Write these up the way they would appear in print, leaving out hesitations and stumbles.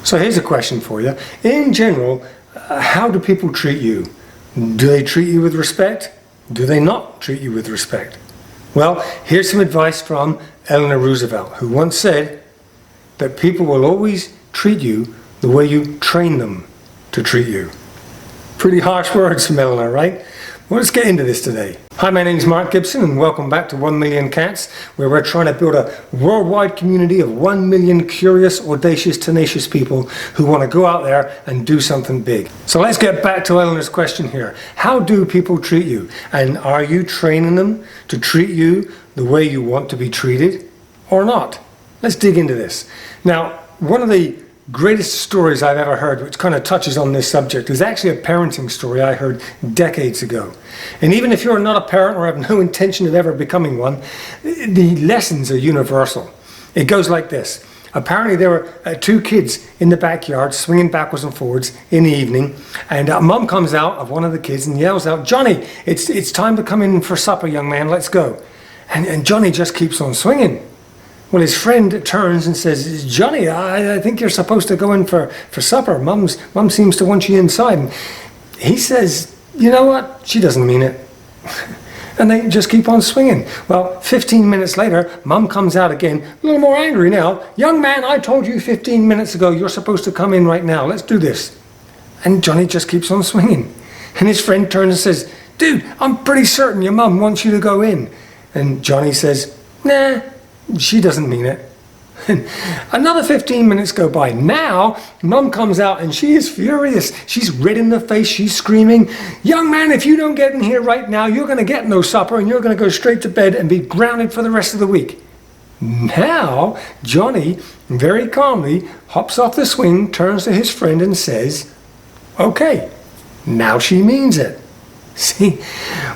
So here's a question for you. In general, how do people treat you? Do they treat you with respect? Do they not treat you with respect? Well, here's some advice from Eleanor Roosevelt, who once said that people will always treat you the way you train them to treat you. Pretty harsh words from Eleanor, right? Well, let's get into this today. Hi, my name is Mark Gibson and welcome back to 1 Million Cats, where we're trying to build a worldwide community of 1 million curious, audacious, tenacious people who want to go out there and do something big. So let's get back to Eleanor's question here. How do people treat you? And are you training them to treat you the way you want to be treated or not? Let's dig into this. Now, one of the greatest stories I've ever heard, which kind of touches on this subject, is actually a parenting story I heard decades ago. And even if you're not a parent or have no intention of ever becoming one, the lessons are universal. It goes like this. Apparently there were two kids in the backyard swinging backwards and forwards in the evening, and mum comes out of one of the kids and yells out, "Johnny, it's time to come in for supper, young man, let's go." And Johnny just keeps on swinging. Well, his friend turns and says, "Johnny, I think you're supposed to go in for supper. Mum seems to want you inside." And he says, "You know what? She doesn't mean it." And they just keep on swinging. Well, 15 minutes later, Mum comes out again, a little more angry now. "Young man, I told you 15 minutes ago you're supposed to come in right now. Let's do this." And Johnny just keeps on swinging. And his friend turns and says, "Dude, I'm pretty certain your mum wants you to go in." And Johnny says, "Nah, she doesn't mean it." Another 15 minutes go by. Now, Mum comes out and she is furious. She's red in the face. She's screaming, "Young man, if you don't get in here right now, you're going to get no supper and you're going to go straight to bed and be grounded for the rest of the week." Now, Johnny, very calmly, hops off the swing, turns to his friend and says, "Okay, now she means it." See,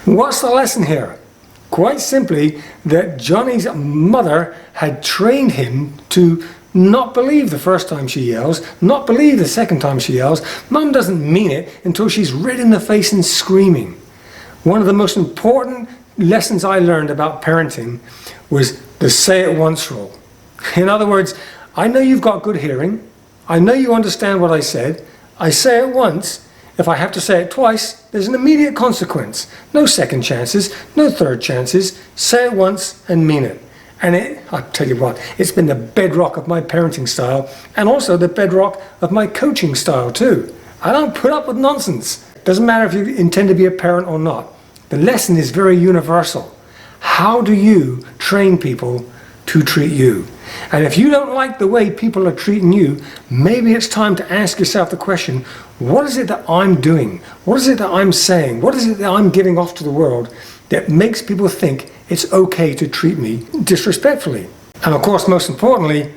what's the lesson here? Quite simply, that Johnny's mother had trained him to not believe the first time she yells, not believe the second time she yells. Mum doesn't mean it until she's red in the face and screaming. One of the most important lessons I learned about parenting was the say it once rule. In other words, I know you've got good hearing. I know you understand what I said. I say it once. If I have to say it twice, there's an immediate consequence. No second chances, no third chances. Say it once and mean it. And I'll tell you what, it's been the bedrock of my parenting style and also the bedrock of my coaching style too. I don't put up with nonsense. Doesn't matter if you intend to be a parent or not. The lesson is very universal. How do you train people to treat you? And if you don't like the way people are treating you, maybe it's time to ask yourself the question, what is it that I'm doing? What is it that I'm saying? What is it that I'm giving off to the world that makes people think it's okay to treat me disrespectfully? And of course, most importantly,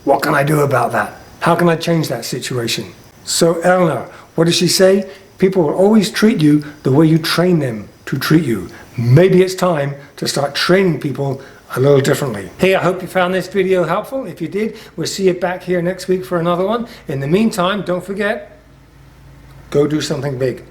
what can I do about that? How can I change that situation? So Eleanor, what does she say? People will always treat you the way you train them to treat you. Maybe it's time to start training people a little differently. Hey, I hope you found this video helpful. If you did, we'll see you back here next week for another one. In the meantime, don't forget, go do something big.